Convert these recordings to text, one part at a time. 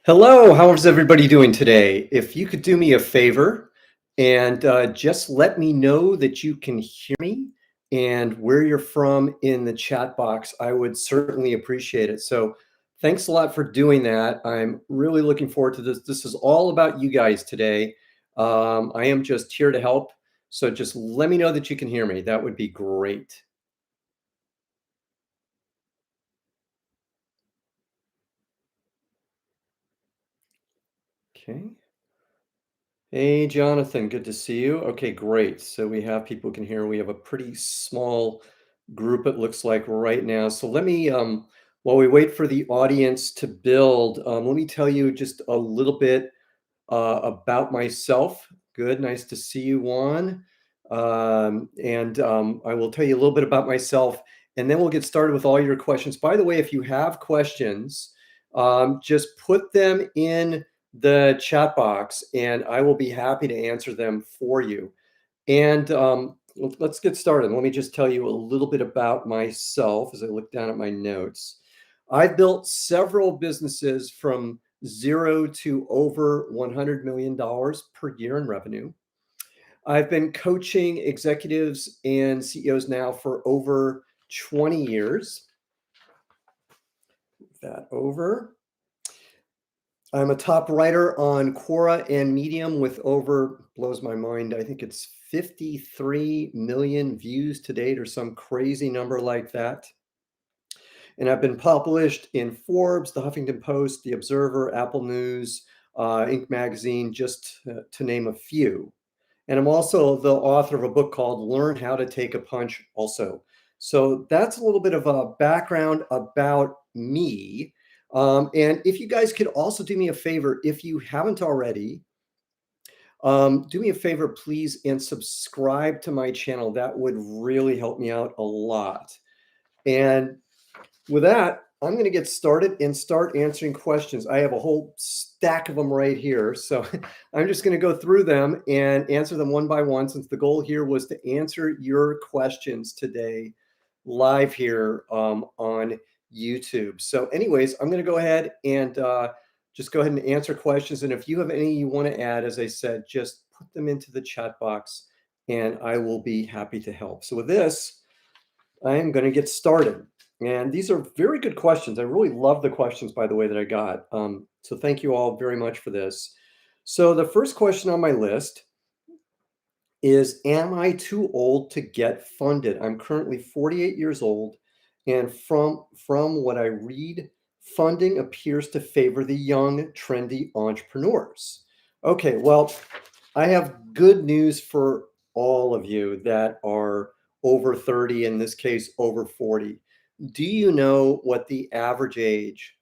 Hello, how is everybody doing today? If you could do me a favor and just let me know that you can hear me and where you're from in the chat box, I would certainly appreciate it. So, thanks a lot for doing that. I'm really looking forward to this. This is all about you guys today. I am just here to help. So, just let me know that you can hear me. That would be great. Okay. Hey, Jonathan, good to see you. Okay, great. So we have people who can hear. We have a pretty small group, it looks like right now. So let me, while we wait for the audience to build, let me tell you just a little bit about myself. Good, nice to see you, Juan. And I will tell you a little bit about myself, and then we'll get started with all your questions. By the way, if you have questions, just put them in the chat box, and I will be happy to answer them for you. And let's get started. Let me just tell you a little bit about myself as I look down at my notes. I've built several businesses from zero to over $100 million per year in revenue. I've been coaching executives and CEOs now for over 20 years. Move that over. I'm a top writer on Quora and Medium with over, blows my mind, I think it's 53 million views to date or some crazy number like that. And I've been published in Forbes, the Huffington Post, the Observer, Apple News, Inc. magazine, just to name a few. And I'm also the author of a book called Learn How to Take a Punch also. So that's a little bit of a background about me. And if you guys could also do me a favor, if you haven't already, do me a favor, please, and subscribe to my channel. That would really help me out a lot. And with that, I'm going to get started and start answering questions. I have a whole stack of them right here. So I'm just going to go through them and answer them one by one, since the goal here was to answer your questions today live here on YouTube. So anyways, I'm going to go ahead and just go ahead and answer questions. And if you have any you want to add, as I said, just put them into the chat box and I will be happy to help. So with this, I am going to get started. And these are very good questions. I really love the questions, by the way, that I got. So thank you all very much for this. So the first question on my list is, am I too old to get funded? I'm currently 48 years old, and from what I read, funding appears to favor the young, trendy entrepreneurs. Okay, well, I have good news for all of you that are over 30, in this case, over 40. Do you know what the average age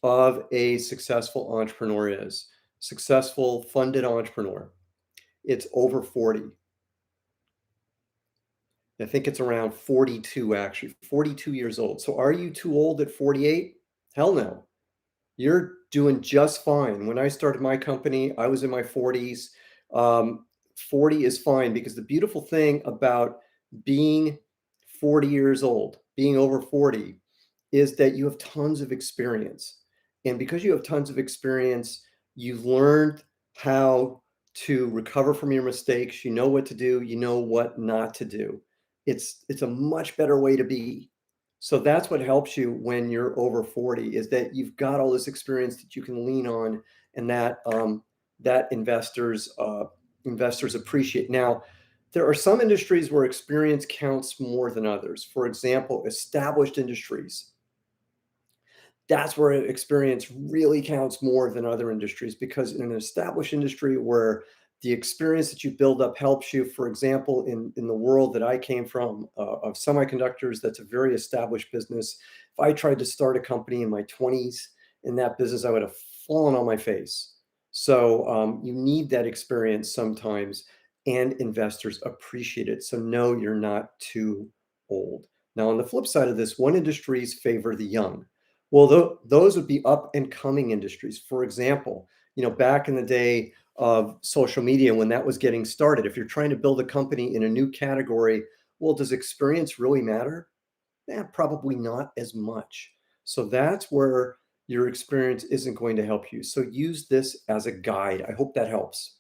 of a successful entrepreneur is? Successful funded entrepreneur. It's over 40. I think it's around 42, actually, 42 years old. So are you too old at 48? Hell no. You're doing just fine. When I started my company, I was in my 40s. 40 is fine, because the beautiful thing about being 40 years old, being over 40, is that you have tons of experience. And because you have tons of experience, you've learned how to recover from your mistakes. You know what to do, you know what not to do. It's a much better way to be. So that's what helps you when you're over 40, is that you've got all this experience that you can lean on, and that investors appreciate. Now, there are some industries where experience counts more than others. For example, established industries. That's where experience really counts more than other industries, because in an established industry where the experience that you build up helps you, for example, in the world that I came from, of semiconductors, that's a very established business. If I tried to start a company in my 20s in that business, I would have fallen on my face. So you need that experience sometimes, and investors appreciate it. So no, you're not too old. Now, on the flip side of this, one industries favor the young. Well, those would be up and coming industries. For example, back in the day of social media, when that was getting started, if you're trying to build a company in a new category, well, does experience really matter? Probably not as much. So that's where Your experience isn't going to help you. So use this as a guide. I hope that helps.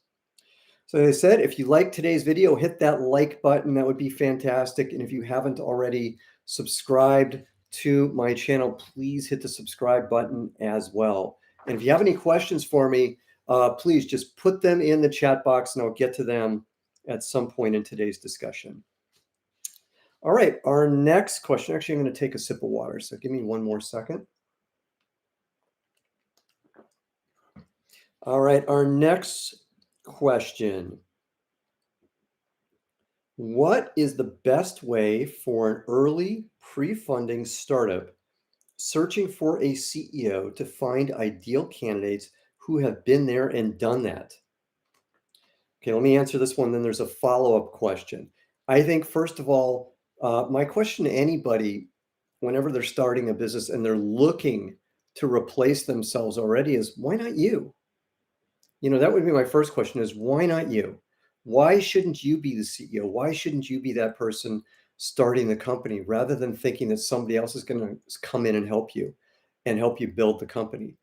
So as I said, if you like today's video, hit that like button. That would be fantastic. And if you haven't already subscribed to my channel, please hit the subscribe button as well. And if you have any questions for me, please just put them in the chat box and I'll get to them at some point in today's discussion. All right, our next question. Actually, I'm going to take a sip of water. So give me one more second. All right, our next question. What is the best way for an early pre-funding startup searching for a CEO to find ideal candidates who have been there and done that? Okay, let me answer this one. Then there's a follow-up question. I think, first of all, my question to anybody, whenever they're starting a business and they're looking to replace themselves already, is why not you? That would be my first question is why not you? Why shouldn't you be the CEO? Why shouldn't you be that person starting the company rather than thinking that somebody else is going to come in and help you build the company?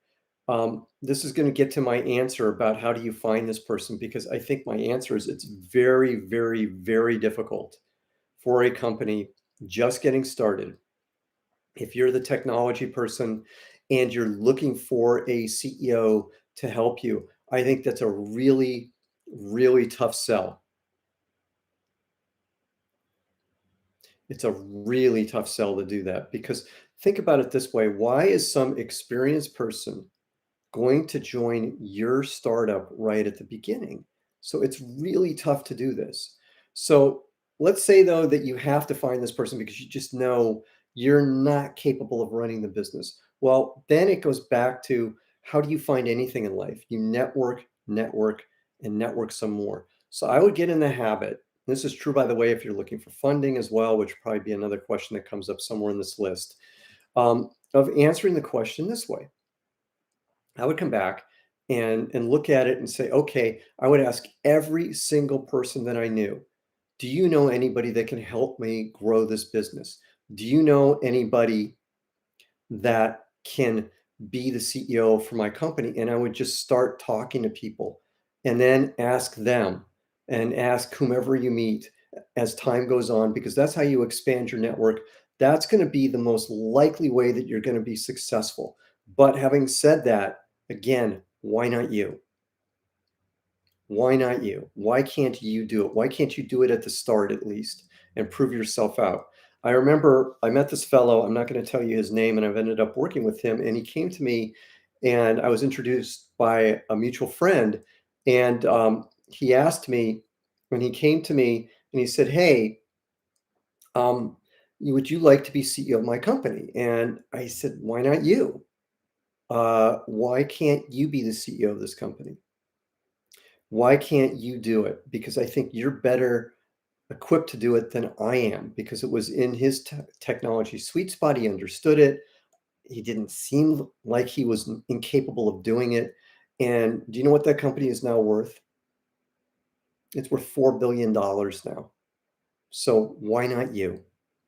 This is going to get to my answer about how do you find this person, because I think my answer is it's very, very, very difficult for a company just getting started. If you're the technology person and you're looking for a CEO to help you, I think that's a really, really tough sell. It's a really tough sell to do that because think about it this way. Why is some experienced person going to join your startup right at the beginning? So it's really tough to do this. So let's say though that you have to find this person because you just know you're not capable of running the business. Well, then it goes back to how do you find anything in life? You network, network, and network some more. So I would get in the habit. This is true, by the way, if you're looking for funding as well, which would probably be another question that comes up somewhere in this list, of answering the question this way. I would come back and look at it and say, okay, I would ask every single person that I knew, do you know anybody that can help me grow this business? Do you know anybody that can be the CEO for my company? And I would just start talking to people and then ask them and ask whomever you meet as time goes on, because that's how you expand your network. That's going to be the most likely way that you're going to be successful. But having said that, again, why not you? Why not you? Why can't you do it? Why can't you do it at the start at least and prove yourself out? I remember I met this fellow, I'm not going to tell you his name, and I've ended up working with him. And he came to me and I was introduced by a mutual friend. And he asked me when he came to me and he said, hey, um, would you like to be CEO of my company? And I said, why not you? Why can't you be the CEO of this company? Why can't you do it? Because I think you're better equipped to do it than I am because it was in his technology sweet spot. He understood it. He didn't seem like he was incapable of doing it. And do you know what that company is now worth? It's worth $4 billion now. So why not you?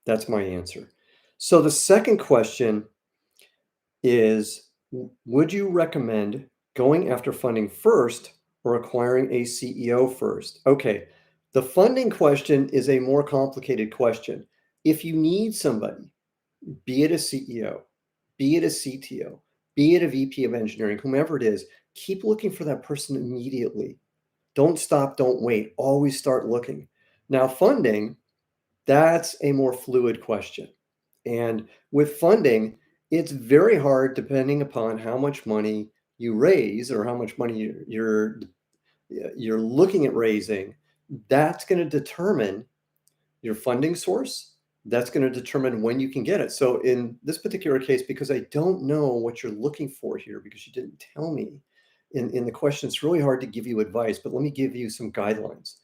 That's my answer. So the second question is, would you recommend going after funding first or acquiring a CEO first? Okay, the funding question is a more complicated question. If you need somebody, be it a CEO, be it a CTO, be it a VP of engineering, whomever it is, keep looking for that person immediately. Don't stop, don't wait. Always start looking. Now, funding, that's a more fluid question. And with funding, it's very hard depending upon how much money you raise or how much money you're looking at raising. That's going to determine your funding source. That's going to determine when you can get it. So in this particular case, because I don't know what you're looking for here, because you didn't tell me in the question, it's really hard to give you advice, but let me give you some guidelines.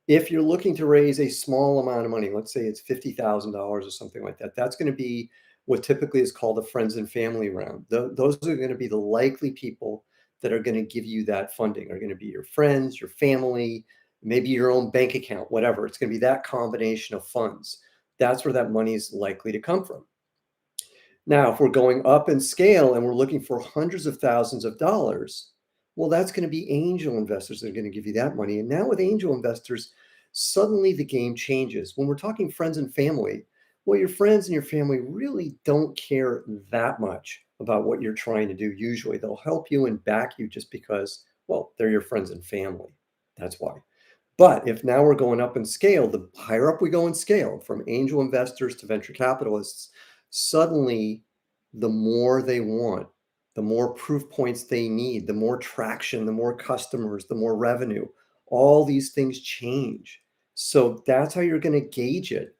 If you're looking to raise a small amount of money, let's say it's $50,000 or something like that, that's going to be what typically is called a friends and family round. Those are going to be the likely people that are going to give you that funding, are going to be your friends, your family, maybe your own bank account, whatever. It's going to be that combination of funds. That's where that money is likely to come from. Now, if we're going up in scale and we're looking for hundreds of thousands of dollars, well, that's going to be angel investors that are going to give you that money. And now with angel investors, suddenly the game changes. When we're talking friends and family, well, your friends and your family really don't care that much about what you're trying to do. Usually they'll help you and back you just because, well, they're your friends and family. That's why. But if now we're going up in scale, the higher up we go in scale, from angel investors to venture capitalists, suddenly the more they want, the more proof points they need, the more traction, the more customers, the more revenue, all these things change. So that's how you're going to gauge it,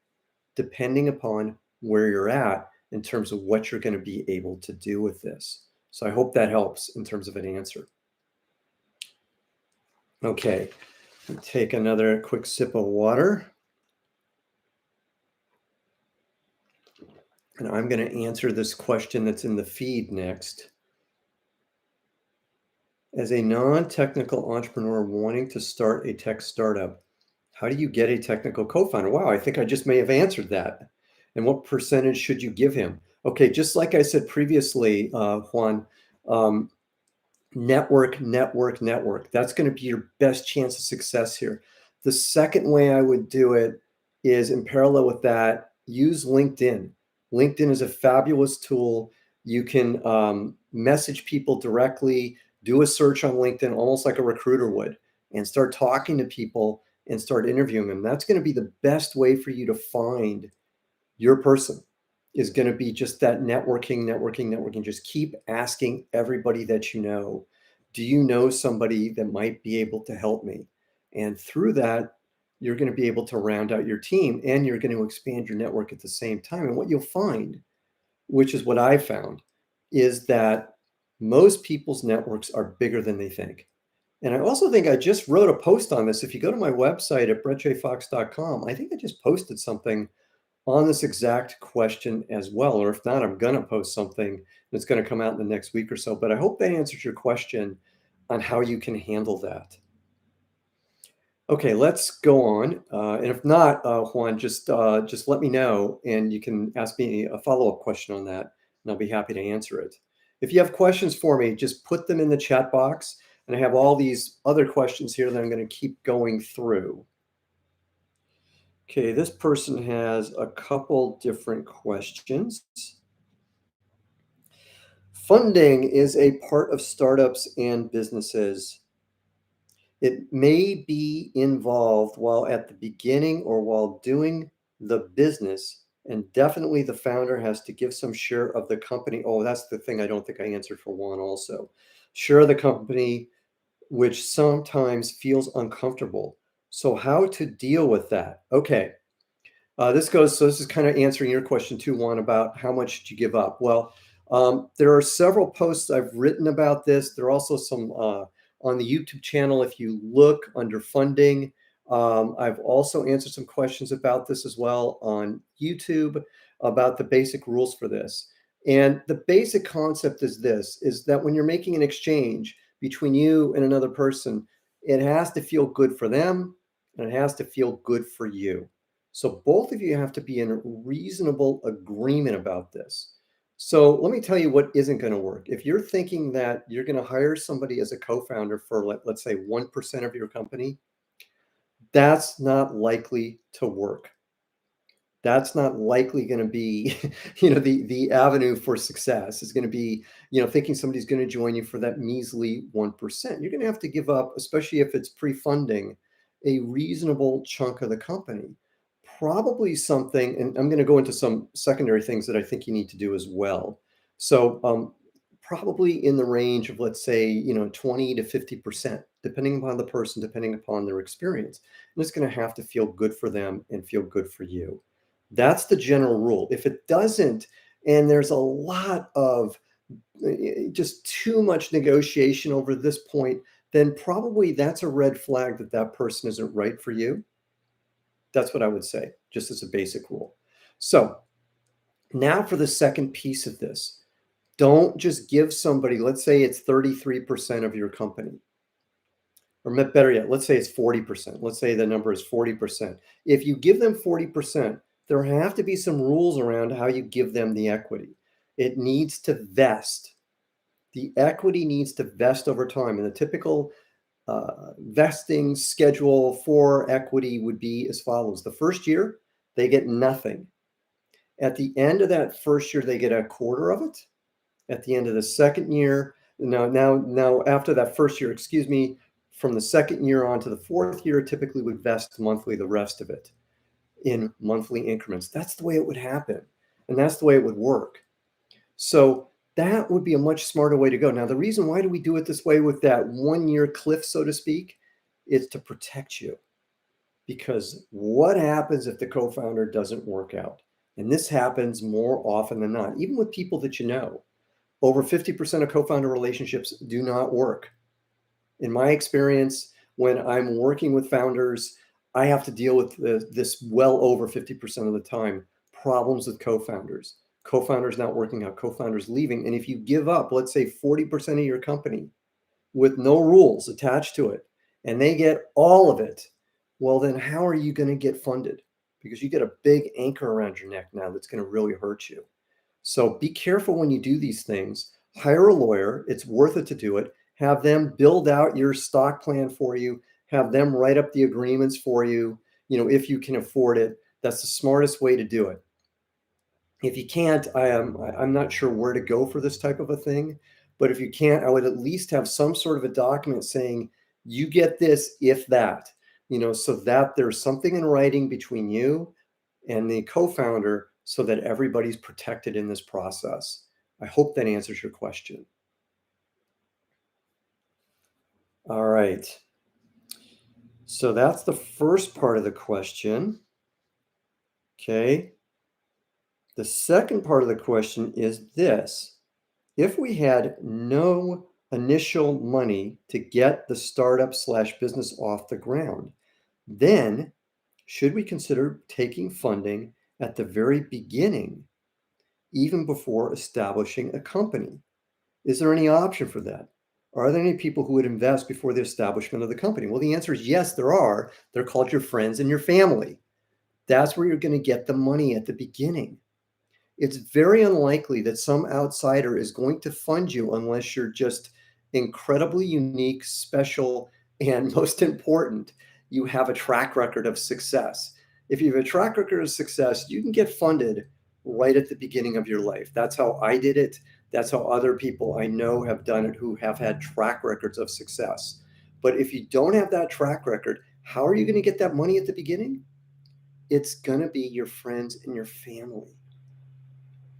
depending upon where you're at in terms of what you're going to be able to do with this. So I hope that helps in terms of an answer. Okay, take another quick sip of water. And I'm going to answer this question that's in the feed next. As a non-technical entrepreneur wanting to start a tech startup, how do you get a technical co-founder? Wow, I think I just may have answered that. And what percentage should you give him? Okay, just like I said previously, Juan, um, network, network, network. That's going to be your best chance of success here. The second way I would do it is in parallel with that, use LinkedIn. LinkedIn is a fabulous tool. You can message people directly, do a search on LinkedIn, almost like a recruiter would, and start talking to people and start interviewing them. That's going to be the best way for you to find your person, is going to be just that networking, networking, networking. Just keep asking everybody that you know, do you know somebody that might be able to help me? And through that, you're going to be able to round out your team and you're going to expand your network at the same time. And what you'll find, which is what I found, is that most people's networks are bigger than they think. And I also think I just wrote a post on this. If you go to my website at brettjfox.com, I think I just posted something on this exact question as well. Or if not, I'm going to post something that's going to come out in the next week or so. But I hope that answers your question on how you can handle that. Okay, let's go on. And if not, Juan, just let me know, and you can ask me a follow-up question on that, and I'll be happy to answer it. If you have questions for me, just put them in the chat box, and I have all these other questions here that I'm going to keep going through. Okay, this person has a couple different questions. Funding is a part of startups and businesses. It may be involved while at the beginning or while doing the business, and definitely the founder has to give some share of the company. Oh, that's the thing I don't think I answered for Juan also. Share of the company, which sometimes feels uncomfortable. So how to deal with that? Okay. So this is kind of answering your question too, Juan, about how much should you give up? Well, there are several posts I've written about this. There are also some on the YouTube channel. If you look under funding, I've also answered some questions about this as well on YouTube about the basic rules for this. And the basic concept is this, is that when you're making an exchange between you and another person, it has to feel good for them and it has to feel good for you. So both of you have to be in reasonable agreement about this. So let me tell you what isn't going to work. If you're thinking that you're going to hire somebody as a co-founder for, let's say, 1% of your company, that's not likely to work. That's not likely going to be, the avenue for success is going to be, thinking somebody's going to join you for that measly 1%. You're going to have to give up, especially if it's pre-funding, a reasonable chunk of the company. Probably something, and I'm going to go into some secondary things that I think you need to do as well. So, probably in the range of, let's say, 20 to 50%, depending upon the person, depending upon their experience. And it's going to have to feel good for them and feel good for you. That's the general rule. If it doesn't, and there's a lot of just too much negotiation over this point, then probably that's a red flag that that person isn't right for you. That's what I would say, just as a basic rule. So now for the second piece of this, don't just give somebody, let's say it's 33% of your company, or better yet, let's say it's 40%. Let's say the number is 40%. If you give them 40%, there have to be some rules around how you give them the equity. It needs to vest. The equity needs to vest over time. And the typical vesting schedule for equity would be as follows. The first year, they get nothing. At the end of that first year, they get a quarter of it. At the end of the second year, now after that first year, excuse me, from the second year on to the fourth year, typically would vest monthly the rest of it in monthly increments. That's the way it would happen. And that's the way it would work. So that would be a much smarter way to go. Now, the reason why do we do it this way with that 1 year cliff, so to speak, is to protect you. Because what happens if the co-founder doesn't work out? And this happens more often than not, even with people that you know. Over 50% of co-founder relationships do not work. In my experience, when I'm working with founders, I have to deal with this well over 50% of the time, problems with co-founders. Co-founders not working out, co-founders leaving. And if you give up, let's say 40% of your company with no rules attached to it, and they get all of it, well, then how are you going to get funded? Because you get a big anchor around your neck now that's going to really hurt you. So be careful when you do these things. Hire a lawyer. It's worth it to do it. Have them build out your stock plan for you. Have them write up the agreements for you, if you can afford it. That's the smartest way to do it. If you can't, I'm not sure where to go for this type of a thing, but if you can't, I would at least have some sort of a document saying you get this if that, so that there's something in writing between you and the co-founder so that everybody's protected in this process. I hope that answers your question. All right. So that's the first part of the question. Okay. The second part of the question is this. If we had no initial money to get the startup/business off the ground, then should we consider taking funding at the very beginning, even before establishing a company? Is there any option for that? Are there any people who would invest before the establishment of the company? Well, the answer is yes, there are. They're called your friends and your family. That's where you're going to get the money at the beginning. It's very unlikely that some outsider is going to fund you unless you're just incredibly unique, special, and most important, you have a track record of success. If you have a track record of success, you can get funded right at the beginning of your life. That's how I did it. That's how other people I know have done it who have had track records of success. But if you don't have that track record, how are you going to get that money at the beginning? It's going to be your friends and your family.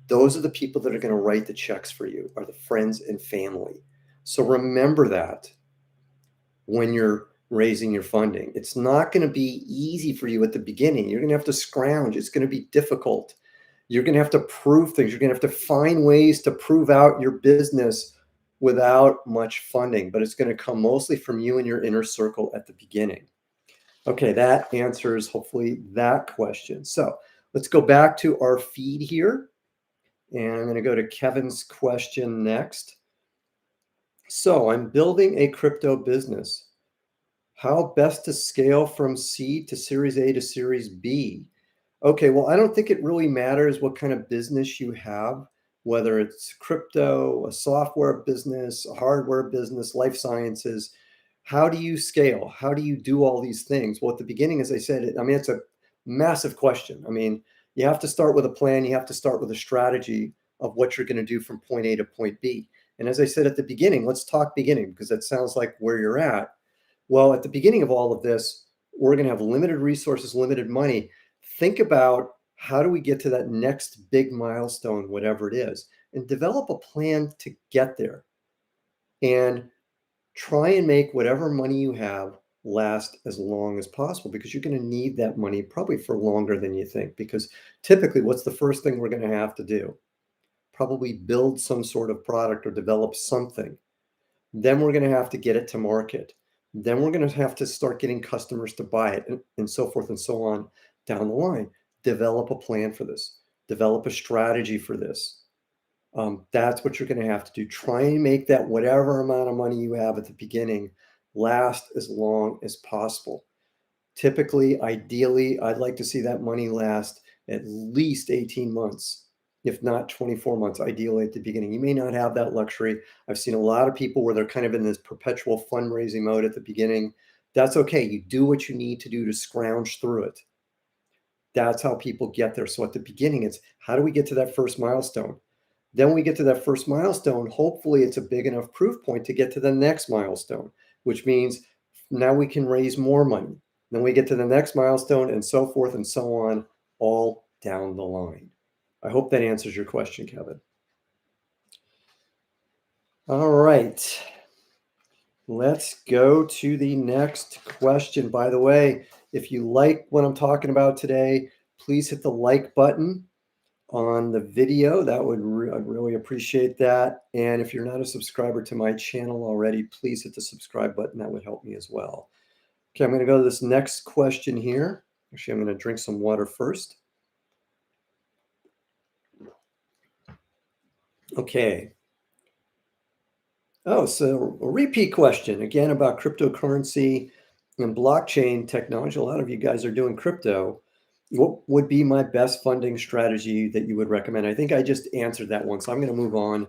Those are the people that are going to write the checks for you, are the friends and family. So remember that when you're raising your funding. It's not going to be easy for you at the beginning. You're going to have to scrounge. It's going to be difficult. You're going to have to prove things. You're going to have to find ways to prove out your business without much funding, but it's going to come mostly from you and your inner circle at the beginning. Okay, that answers hopefully that question. So let's go back to our feed here. And I'm going to go to Kevin's question next. So I'm building a crypto business. How best to scale from seed to Series A to Series B? Okay, well, I don't think it really matters what kind of business you have, whether it's crypto, a software business, a hardware business, life sciences. How do you scale? How do you do all these things? Well, at the beginning, as I said, it's a massive question. You have to start with a plan. You have to start with a strategy of what you're going to do from point A to point B. And as I said at the beginning, let's talk beginning because that sounds like where you're at. Well, at the beginning of all of this, we're going to have limited resources, limited money. Think about how do we get to that next big milestone, whatever it is, and develop a plan to get there. And try and make whatever money you have last as long as possible because you're going to need that money probably for longer than you think. Because typically, what's the first thing we're going to have to do? Probably build some sort of product or develop something. Then we're going to have to get it to market. Then we're going to have to start getting customers to buy it and so forth and so on down the line. Develop a plan for this. Develop a strategy for this. That's what you're going to have to do. Try and make that whatever amount of money you have at the beginning last as long as possible. Typically, ideally, I'd like to see that money last at least 18 months. if not 24 months, ideally at the beginning. You may not have that luxury. I've seen a lot of people where they're kind of in this perpetual fundraising mode at the beginning. That's okay. You do what you need to do to scrounge through it. That's how people get there. So at the beginning, it's how do we get to that first milestone? Then when we get to that first milestone, hopefully it's a big enough proof point to get to the next milestone, which means now we can raise more money. Then we get to the next milestone and so forth and so on, all down the line. I hope that answers your question, Kevin. All right. Let's go to the next question. By the way, if you like what I'm talking about today, please hit the like button on the video. That would I'd really appreciate that. And if you're not a subscriber to my channel already, please hit the subscribe button. That would help me as well. Okay, I'm going to go to this next question here. Actually, I'm going to drink some water first. Okay. Oh, so a repeat question again about cryptocurrency and blockchain technology. A lot of you guys are doing crypto. What would be my best funding strategy that you would recommend? I think I just answered that one. So I'm going to move on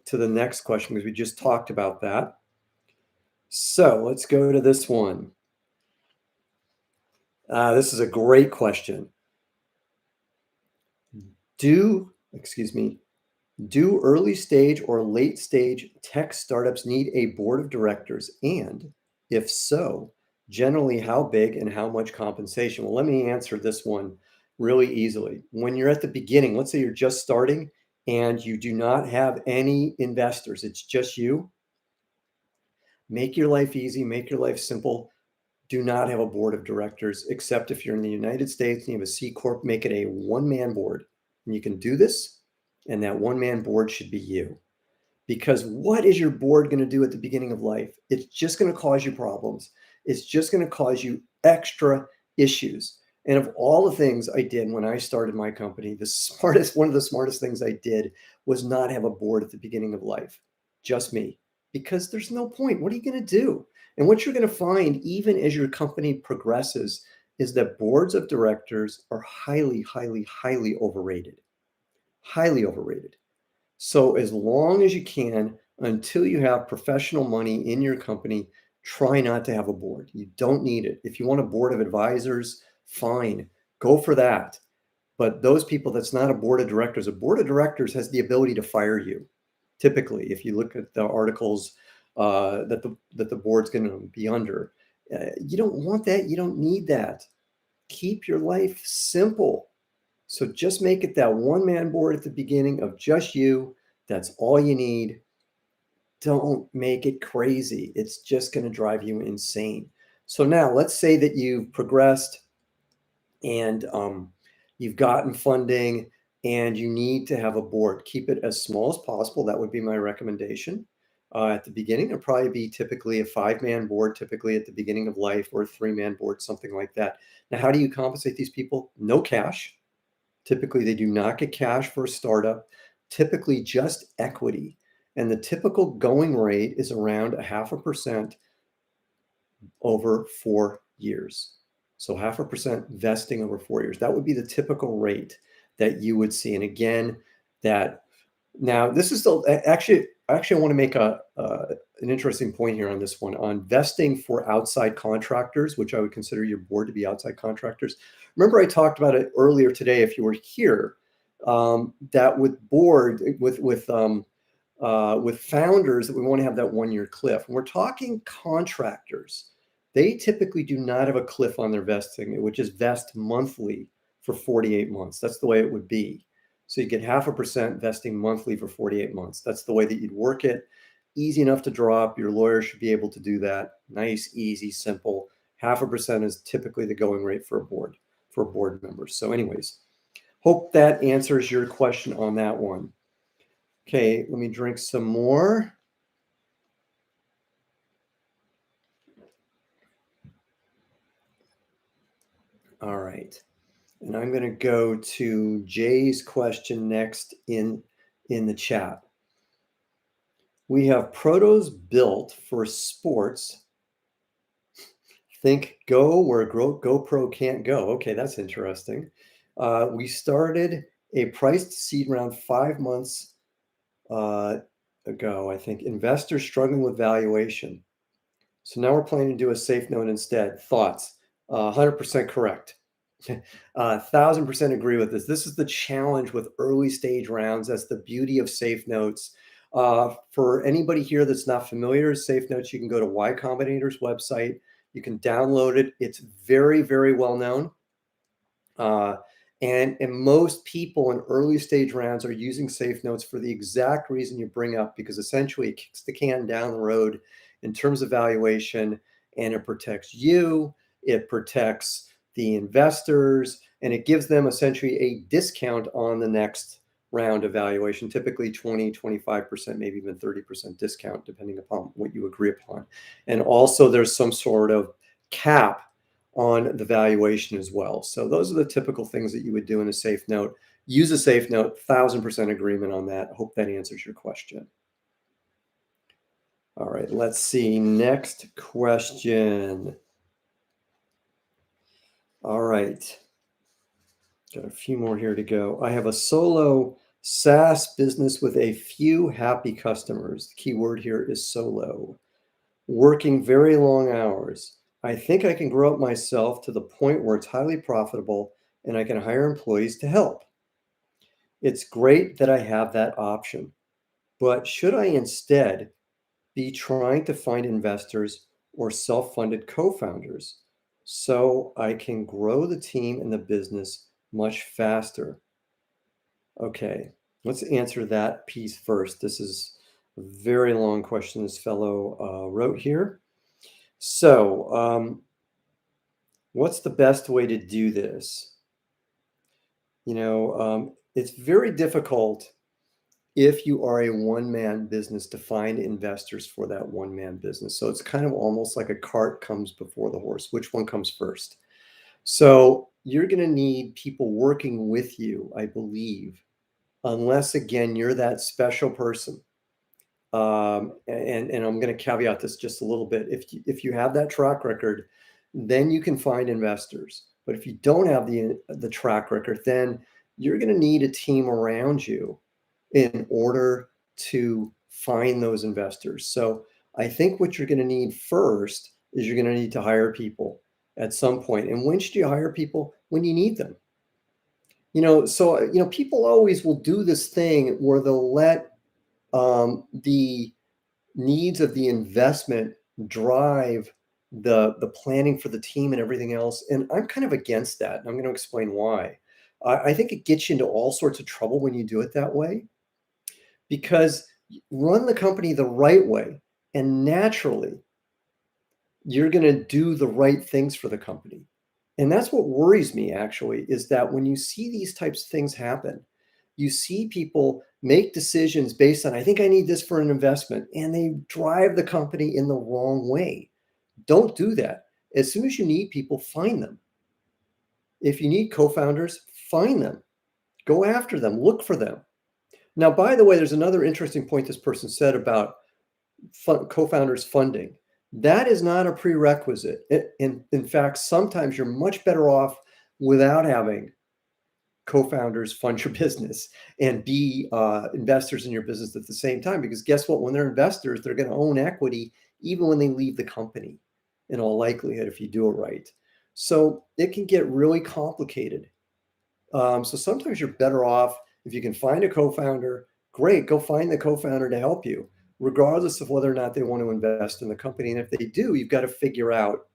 to the next question because we just talked about that. So let's go to this one. This is a great question. Do early stage or late stage tech startups need a board of directors? And if so, generally how big and how much compensation? Well, let me answer this one really easily. When you're at the beginning, let's say you're just starting and you do not have any investors, it's just you. Make your life easy, make your life simple. Do not have a board of directors, except if you're in the United States and you have a C Corp, make it a one-man board. And you can do this, and that one-man board should be you. Because what is your board going to do at the beginning of life? It's just going to cause you problems. It's just going to cause you extra issues. And of all the things I did when I started my company, one of the smartest things I did was not have a board at the beginning of life, just me, because there's no point. What are you going to do? And what you're going to find, even as your company progresses, is that boards of directors are highly, highly, highly overrated. Highly overrated. So as long as you can, until you have professional money in your company, try not to have a board. You don't need it. If you want a board of advisors, fine, go for that. But those people, that's not a board of directors. A board of directors has the ability to fire you. Typically, if you look at the articles that the board's going to be under, you don't want that. You don't need that. Keep your life simple. So just make it that one-man board at the beginning of just you. That's all you need. Don't make it crazy. It's just going to drive you insane. So now let's say that you've progressed and you've gotten funding and you need to have a board. Keep it as small as possible. That would be my recommendation. At the beginning, it'll probably be typically a 5-man board, typically at the beginning of life, or a 3-man board, something like that. Now, how do you compensate these people? No cash. Typically, they do not get cash for a startup, typically just equity. And the typical going rate is around 0.5% over 4 years. So 0.5% vesting over 4 years. That would be the typical rate that you would see. And again, that now this is actually I want to make an interesting point here on this one on vesting for outside contractors, which I would consider your board to be outside contractors. Remember, I talked about it earlier today. If you were here, that with founders, that we want to have that 1-year cliff. When we're talking contractors, they typically do not have a cliff on their vesting. It would just vest monthly for 48 months. That's the way it would be. So you get 0.5% vesting monthly for 48 months. That's the way that you'd work it. Easy enough to drop. Your lawyer should be able to do that. Nice, easy, simple. 0.5% is typically the going rate for board members. So anyways, hope that answers your question on that one. Okay, let me drink some more. All right. And I'm going to go to Jay's question next in the chat. We have protos built for sports. Think Go where GoPro can't go. Okay, that's interesting. We started A priced seed round 5 months uh, ago, I think. Investors struggling with valuation. So now we're planning to do a safe note instead. Thoughts? 100% correct. 1,000% agree with this. This is the challenge with early stage rounds. That's the beauty of safe notes. For anybody here that's not familiar, safe notes, you can go to Y Combinator's website. You can download it. It's very, very well known. And most people in early stage rounds are using safe notes for the exact reason you bring up, because essentially it kicks the can down the road in terms of valuation, and it protects you, it protects the investors, and it gives them essentially a discount on the next round of valuation, typically 20, 25%, maybe even 30% discount, depending upon what you agree upon. And also there's some sort of cap on the valuation as well. So those are the typical things that you would do in a safe note. Use a safe note, 1,000% agreement on that. Hope that answers your question. All right, let's see. Next question. All right. Got a few more here to go. I have a solo SaaS business with a few happy customers. The key word here is solo. Working very long hours. I think I can grow up myself to the point where it's highly profitable and I can hire employees to help. It's great that I have that option, but should I instead be trying to find investors or self-funded co-founders so I can grow the team and the business much faster? Okay, let's answer that piece first. This is a very long question this fellow wrote here. So, what's the best way to do this? It's very difficult if you are a one-man business to find investors for that one-man business. So it's kind of almost like a cart comes before the horse. Which one comes first? So you're going to need people working with you, I believe, unless again you're that special person. And I'm going to caveat this just a little bit. If you have that track record, then you can find investors. But if you don't have the track record, then you're going to need a team around you in order to find those investors. So I think what you're going to need first is you're going to need to hire people at some point. And when should you hire people? When you need them. People always will do this thing where they'll let the needs of the investment drive the planning for the team and everything else. And I'm kind of against that. And I'm going to explain why. I think it gets you into all sorts of trouble when you do it that way, because run the company the right way, and naturally you're going to do the right things for the company. And that's what worries me, actually, is that when you see these types of things happen, you see people make decisions based on, I think I need this for an investment, and they drive the company in the wrong way. Don't do that. As soon as you need people, find them. If you need co-founders, find them. Go after them. Look for them. Now, by the way, there's another interesting point this person said about co-founders funding. That is not a prerequisite. In fact, sometimes you're much better off without having co-founders fund your business and be investors in your business at the same time. Because guess what? When they're investors, they're going to own equity even when they leave the company, in all likelihood, if you do it right. So it can get really complicated. So sometimes you're better off if you can find a co-founder. Great, go find the co-founder to help you, regardless of whether or not they want to invest in the company. And if they do, you've got to figure out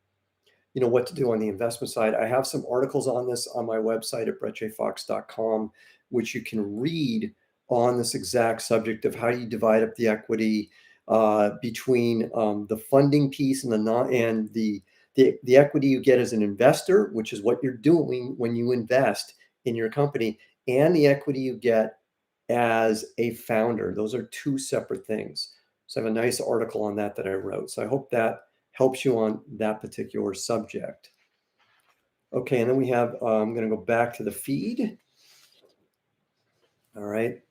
what to do on the investment side. I have some articles on this on my website at brettjfox.com, which you can read on this exact subject of how you divide up the equity between the funding piece and the equity you get as an investor, which is what you're doing when you invest in your company, and the equity you get as a founder. Those are two separate things. So I have a nice article on that I wrote. So I hope that helps you on that particular subject. Okay, and then we have, I'm going to go back to the feed. All right.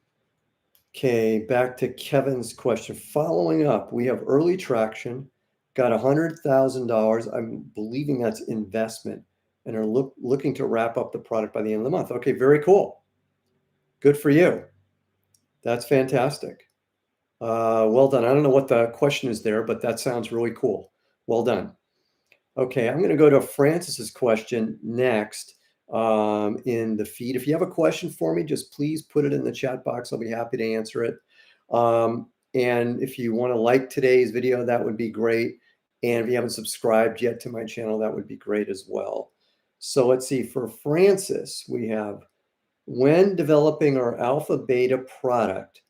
Okay, back to Kevin's question. Following up, we have early traction, got $100,000. I'm believing that's investment, and are looking to wrap up the product by the end of the month. Okay, very cool. Good for you. That's fantastic. Well done. I don't know what the question is there, but that sounds really cool. Well done. Okay, I'm going to go to Francis's question next in the feed. If you have a question for me, just please put it in the chat box. I'll be happy to answer it. And if you want to like today's video, that would be great. And if you haven't subscribed yet to my channel, that would be great as well. So let's see. For Francis, we have when developing our alpha beta product,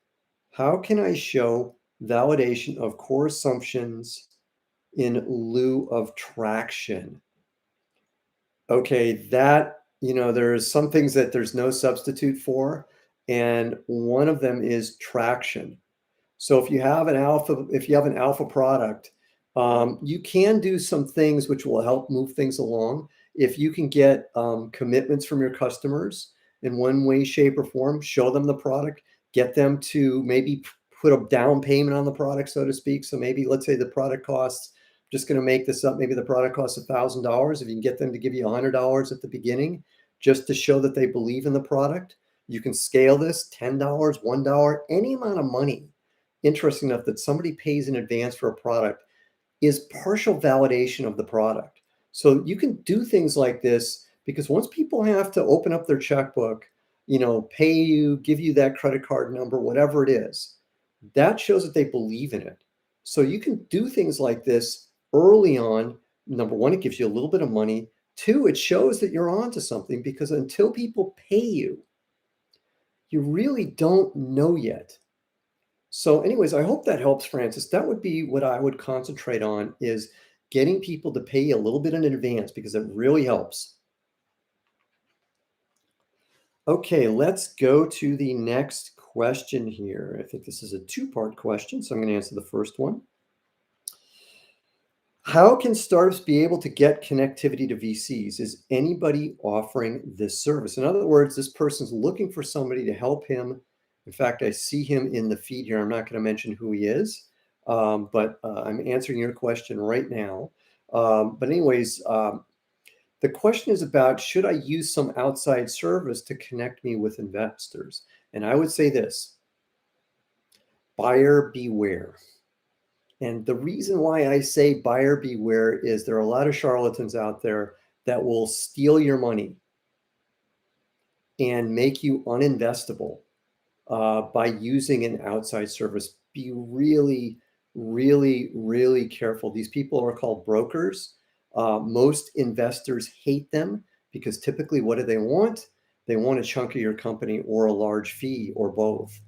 how can I show validation of core assumptions in lieu of traction? Okay, there's some things that there's no substitute for, and one of them is traction. So if you have an alpha product, you can do some things which will help move things along. If you can get commitments from your customers in one way, shape, or form, show them the product, get them to maybe put a down payment on the product, so to speak. So maybe let's say the product costs, just going to make this up, maybe the product costs $1,000. If you can get them to give you $100 at the beginning, just to show that they believe in the product, you can scale this $10, $1, any amount of money. Interesting enough that somebody pays in advance for a product is partial validation of the product. So you can do things like this because once people have to open up their checkbook, pay you, give you that credit card number, whatever it is, that shows that they believe in it. So you can do things like this early on. Number one, it gives you a little bit of money. Two, it shows that you're onto something because until people pay you, you really don't know yet. So anyways, I hope that helps, Francis. That would be what I would concentrate on, is getting people to pay you a little bit in advance because it really helps. Okay, let's go to the next question here. I think this is a two-part question, so I'm going to answer the first one. How can startups be able to get connectivity to VCs? Is anybody offering this service? In other words, this person's looking for somebody to help him. In fact, I see him in the feed here. I'm not going to mention who he is, but I'm answering your question right now. But anyways, the question is about, should I use some outside service to connect me with investors? And I would say this: buyer beware. And the reason why I say buyer beware is there are a lot of charlatans out there that will steal your money and make you uninvestable by using an outside service. Be really, really, really careful. These people are called brokers. Most investors hate them because typically what do they want? They want a chunk of your company or a large fee or both.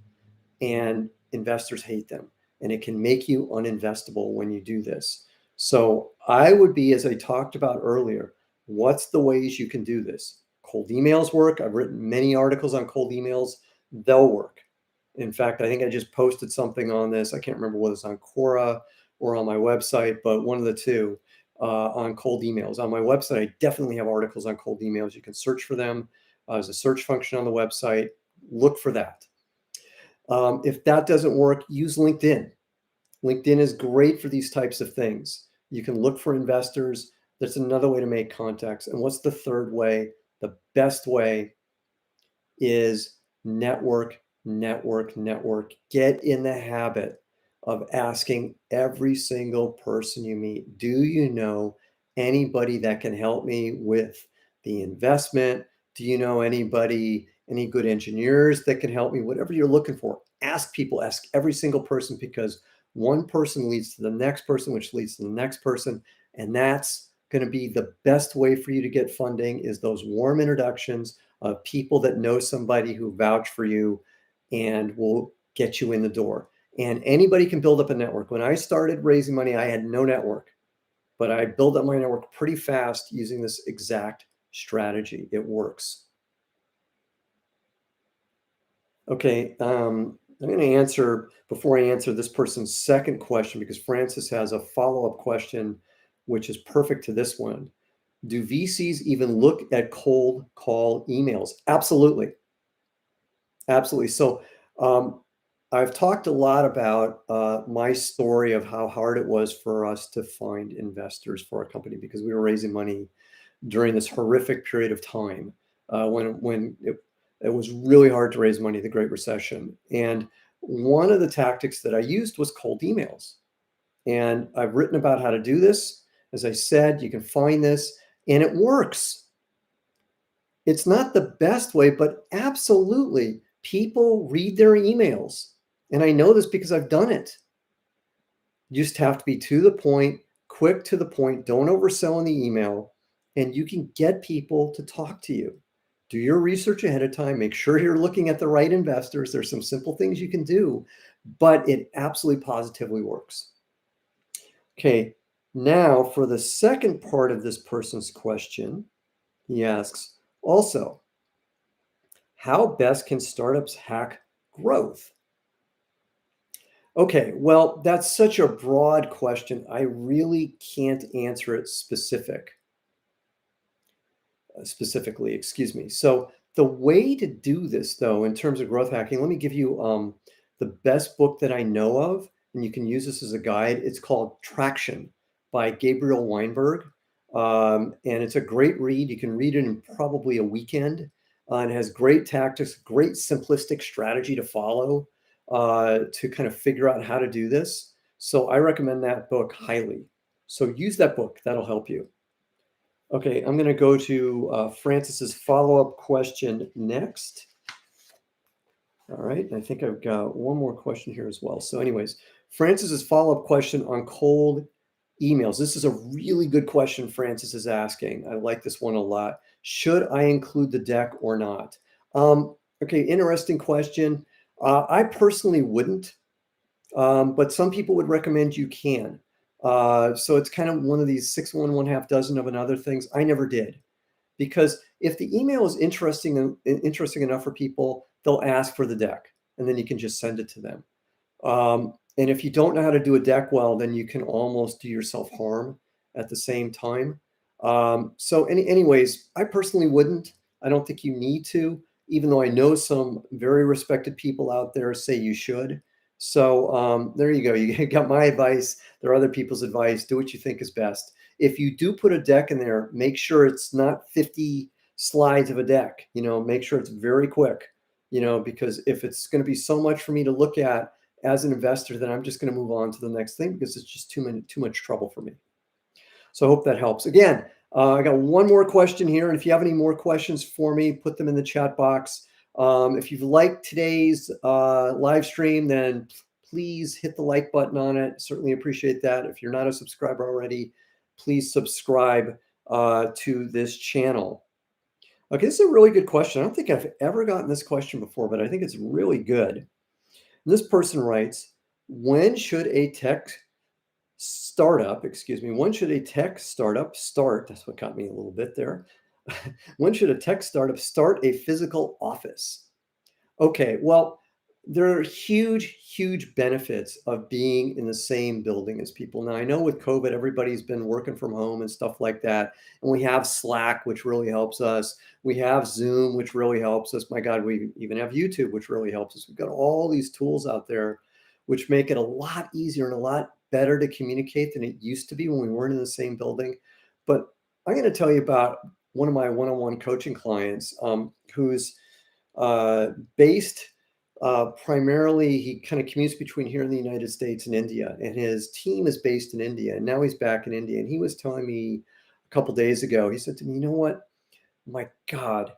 And investors hate them. And it can make you uninvestable when you do this. So I would be, as I talked about earlier, what's the ways you can do this? Cold emails work. I've written many articles on cold emails. They'll work. In fact, I think I just posted something on this. I can't remember whether it's on Quora or on my website, but one of the two on cold emails. On my website, I definitely have articles on cold emails. You can search for them. There's a search function on the website. Look for that. If that doesn't work, use LinkedIn. LinkedIn is great for these types of things. You can look for investors. That's another way to make contacts. And what's the third way? The best way is network, network, network. Get in the habit of asking every single person you meet, do you know anybody that can help me with the investment? Do you know anybody, any good engineers that can help me? Whatever you're looking for, ask people, ask every single person, because one person leads to the next person, which leads to the next person. And that's going to be the best way for you to get funding, is those warm introductions of people that know somebody who vouch for you and will get you in the door. And anybody can build up a network. When I started raising money, I had no network, but I built up my network pretty fast using this exact strategy. It works. Okay, I'm going to answer, before I answer this person's second question, because Francis has a follow-up question, which is perfect to this one. Do VCs even look at cold call emails? Absolutely. Absolutely. So I've talked a lot about my story of how hard it was for us to find investors for our company, because we were raising money during this horrific period of time when It was really hard to raise money, the Great Recession. And one of the tactics that I used was cold emails. And I've written about how to do this. As I said, you can find this and it works. It's not the best way, but absolutely people read their emails. And I know this because I've done it. You just have to be to the point, quick to the point, don't oversell in the email, and you can get people to talk to you. Do your research ahead of time, make sure you're looking at the right investors. There's some simple things you can do, but it absolutely positively works. Okay, now for the second part of this person's question, he asks, also, how best can startups hack growth? Okay, well, that's such a broad question. I really can't answer it specifically, excuse me. So the way to do this, though, in terms of growth hacking, let me give you the best book that I know of, and you can use this as a guide. It's called Traction by Gabriel Weinberg, and it's a great read. You can read it in probably a weekend. And it has great tactics, great simplistic strategy to follow to kind of figure out how to do this. So I recommend that book highly. So use that book; that'll help you. Okay, I'm going to go to Francis's follow-up question next. All right, and I think I've got one more question here as well. So anyways, Francis's follow-up question on cold emails. This is a really good question Francis is asking. I like this one a lot. Should I include the deck or not? Okay, interesting question. I personally wouldn't. But some people would recommend you can. So it's kind of one of these six of one, one half dozen of another things. I never did because if the email is interesting enough for people, they'll ask for the deck, and then you can just send it to them. And if you don't know how to do a deck well, then you can almost do yourself harm at the same time. So anyways, I personally wouldn't. I don't think you need to, even though I know some very respected people out there say you should. So there you go. You got my advice. There are other people's advice. Do what you think is best. If you do put a deck in there, make sure it's not 50 slides of a deck. Make sure it's very quick. Because if it's going to be so much for me to look at as an investor, then I'm just going to move on to the next thing because it's just too much trouble for me. So I hope that helps. Again, I got one more question here. And if you have any more questions for me, put them in the chat box. If you've liked today's live stream, then please hit the like button on it. Certainly appreciate that. If you're not a subscriber already, please subscribe to this channel. Okay, this is a really good question. I don't think I've ever gotten this question before, but I think it's really good. And this person writes, when should a tech startup start? That's what got me a little bit there. When should a tech startup start a physical office? Okay, well, there are huge benefits of being in the same building as people. Now, I know with COVID, everybody's been working from home and stuff like that. And we have Slack, which really helps us. We have Zoom, which really helps us. My God, we even have YouTube, which really helps us. We've got all these tools out there, which make it a lot easier and a lot better to communicate than it used to be when we weren't in the same building. But I'm going to tell you about one of my one-on-one coaching clients who's based primarily, he kind of commutes between here in the United States and India, and his team is based in India. And now he's back in India. And he was telling me a couple days ago, he said to me, you know what? My God,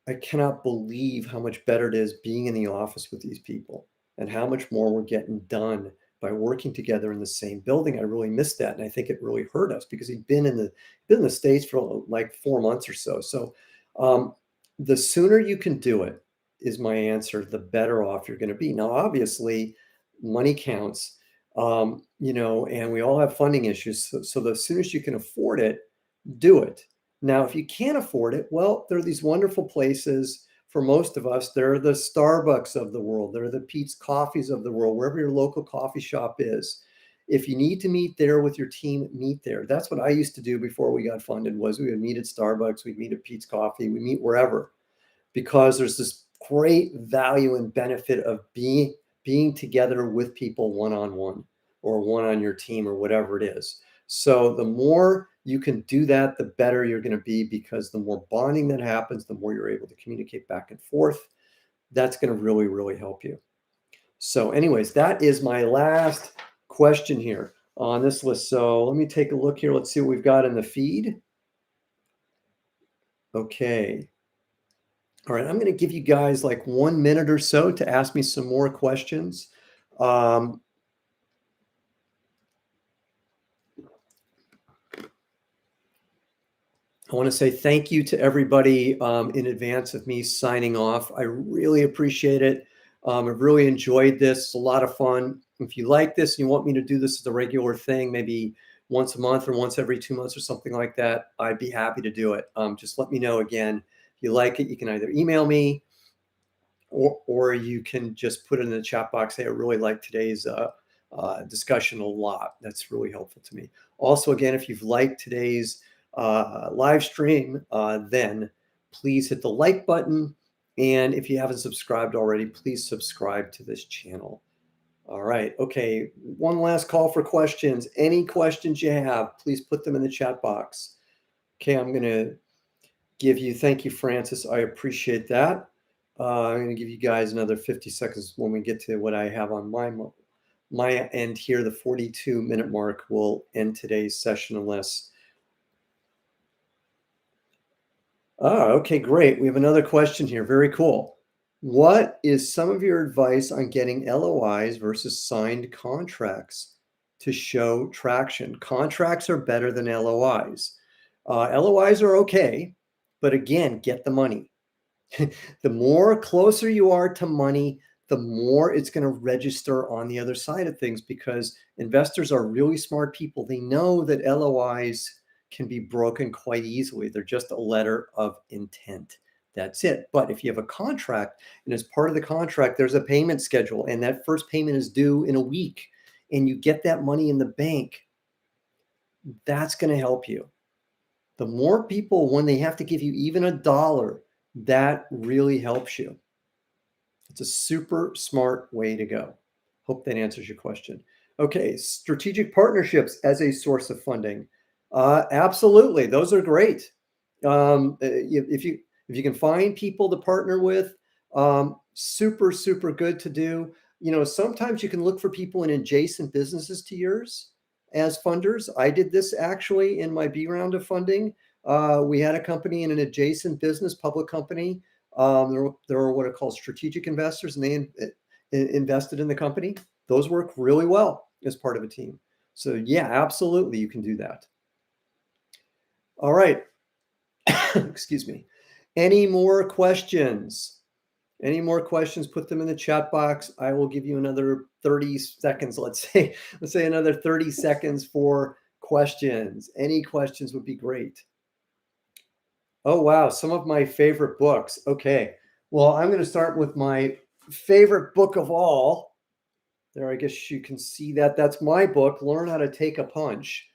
I cannot believe how much better it is being in the office with these people and how much more we're getting done by working together in the same building. I really missed that. And I think it really hurt us because he'd been in the States for like 4 months or so. So the sooner you can do it is my answer, the better off you're going to be. Now, obviously, money counts, and we all have funding issues. So the soonest you can afford it, do it. Now, if you can't afford it, well, there are these wonderful places for most of us. They're the Starbucks of the world. They're the Pete's Coffees of the world, wherever your local coffee shop is. If you need to meet there with your team, meet there. That's what I used to do before we got funded was we would meet at Starbucks, we'd meet at Pete's Coffee, we meet wherever, because there's this great value and benefit of being together with people one-on-one or one on your team or whatever it is. So the more you can do that, the better you're going to be, because the more bonding that happens, the more you're able to communicate back and forth. That's going to really, really help you. So anyways, that is my last question here on this list. So let me take a look here. Let's see what we've got in the feed. Okay. All right. I'm going to give you guys like 1 minute or so to ask me some more questions. Um, I want to say thank you to everybody in advance of me signing off. I really appreciate it. I've really enjoyed this. It's a lot of fun. If you like this and you want me to do this as a regular thing, maybe once a month or once every 2 months or something like that, I'd be happy to do it. Just let me know again. If you like it, you can either email me, or you can just put it in the chat box. Hey, I really like today's discussion a lot. That's really helpful to me. Also, again, if you've liked today's live stream, then please hit the like button. And if you haven't subscribed already, please subscribe to this channel. All right. Okay. One last call for questions. Any questions you have, please put them in the chat box. Okay. I'm going to thank you, Francis. I appreciate that. I'm going to give you guys another 50 seconds when we get to what I have on my end here. The 42-minute mark will end today's session unless. Okay, great. We have another question here. Very cool. What is some of your advice on getting LOIs versus signed contracts to show traction? Contracts are better than LOIs. LOIs are okay, but again, get the money. The more closer you are to money, the more it's going to register on the other side of things, because investors are really smart people. They know that LOIs can be broken quite easily. They're just a letter of intent. That's it. But if you have a contract, and as part of the contract, there's a payment schedule, and that first payment is due in a week, and you get that money in the bank, that's going to help you. The more people, when they have to give you even $1, that really helps you. It's a super smart way to go. Hope that answers your question. Okay, strategic partnerships as a source of funding. Absolutely, those are great. If you can find people to partner with, super good to do. Sometimes you can look for people in adjacent businesses to yours as funders. I did this actually in my B round of funding. We had a company in an adjacent business, public company. There were what are called strategic investors, and they invested in the company. Those work really well as part of a team. So yeah, absolutely, you can do that. All right. Excuse me. Any more questions? Any more questions? Put them in the chat box. I will give you another 30 seconds. Let's say another 30 seconds for questions. Any questions would be great. Oh, wow. Some of my favorite books. Okay. Well, I'm going to start with my favorite book of all. There, I guess you can see that. That's my book, Learn How to Take a Punch.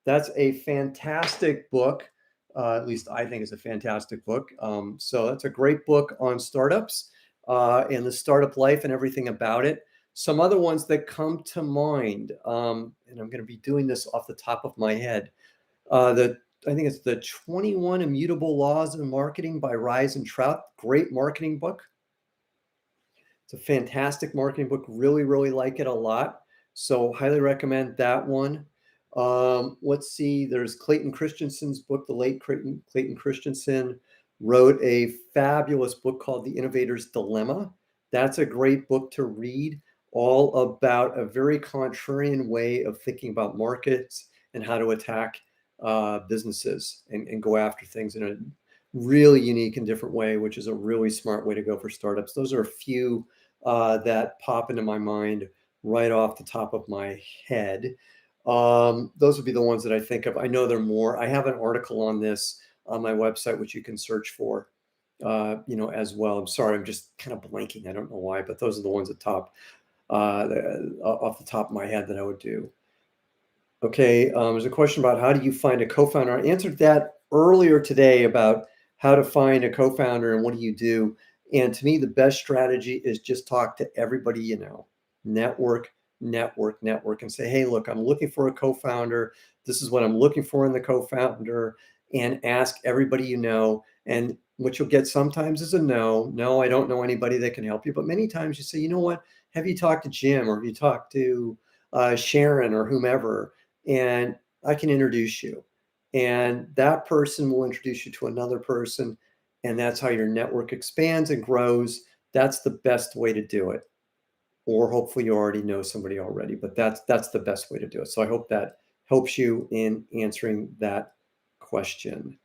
That's a fantastic book. At least I think it's a fantastic book. So that's a great book on startups and the startup life and everything about it. Some other ones that come to mind, and I'm going to be doing this off the top of my head. I think it's the 21 Immutable Laws of Marketing by Rise and Trout. Great marketing book. It's a fantastic marketing book. Really, really like it a lot. So highly recommend that one. Let's see. There's Clayton Christensen's book. The late Clayton Christensen wrote a fabulous book called The Innovator's Dilemma. That's a great book to read, all about a very contrarian way of thinking about markets and how to attack businesses and go after things in a really unique and different way, which is a really smart way to go for startups. Those are a few that pop into my mind right off the top of my head. Those would be the ones that I think of. I know there are more. I have an article on this on my website, which you can search for, as well. I'm sorry, I'm just kind of blanking. I don't know why, but those are the ones at top, off the top of my head that I would do. Okay, there's a question about how do you find a co-founder. I answered that earlier today about how to find a co-founder and what do you do. And to me, the best strategy is just talk to everybody you know. Network, network, and say, hey, look, I'm looking for a co-founder. This is what I'm looking for in the co-founder, and ask everybody you know. And what you'll get sometimes is a no. No, I don't know anybody that can help you. But many times you say, you know what? Have you talked to Jim, or have you talked to Sharon, or whomever? And I can introduce you. And that person will introduce you to another person. And that's how your network expands and grows. That's the best way to do it. Or hopefully you already know somebody already, but that's the best way to do it. So I hope that helps you in answering that question.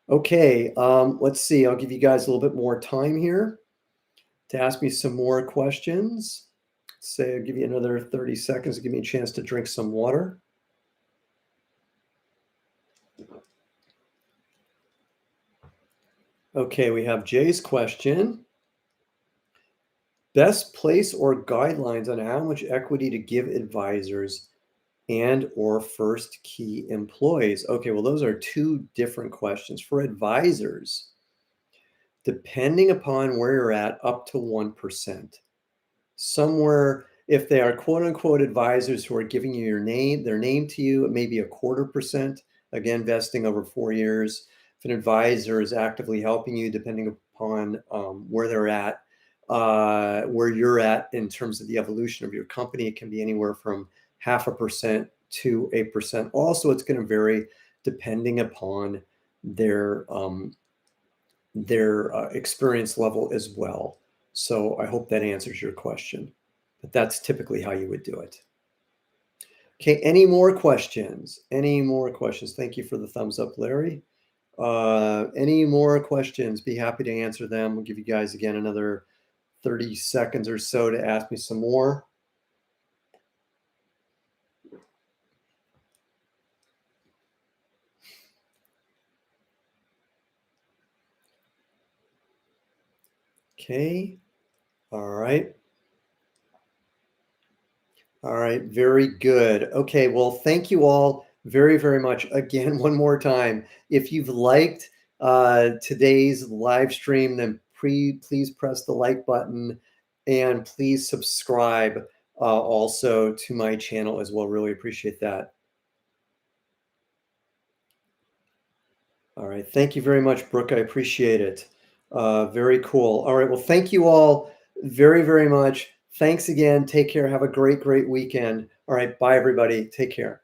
Okay, let's see. I'll give you guys a little bit more time here to ask me some more questions. Say I'll give you another 30 seconds to give me a chance to drink some water. Okay, we have Jay's question. Best place or guidelines on how much equity to give advisors and or first key employees? Okay, well, those are two different questions. For advisors, depending upon where you're at, up to 1%. Somewhere, if they are quote unquote advisors who are giving you their name to you, it may be 1/4%, again, vesting over 4 years. If an advisor is actively helping you, depending upon where they're at, where you're at in terms of the evolution of your company, it can be anywhere from 0.5% to 8%. Also, it's going to vary depending upon their experience level as well. So I hope that answers your question, but that's typically how you would do it. Okay, any more questions? Any more questions? Thank you for the thumbs up, Larry. Any more questions? Be happy to answer them. We'll give you guys again another 30 seconds or so to ask me some more. Okay. All right. All right. Very good. Okay. Well, thank you all very, very much. Again, one more time. If you've liked today's live stream, then please press the like button, and please subscribe also to my channel as well. Really appreciate that. All right. Thank you very much, Brooke. I appreciate it. Very cool. All right. Well, thank you all very, very much. Thanks again. Take care. Have a great, great weekend. All right. Bye, everybody. Take care.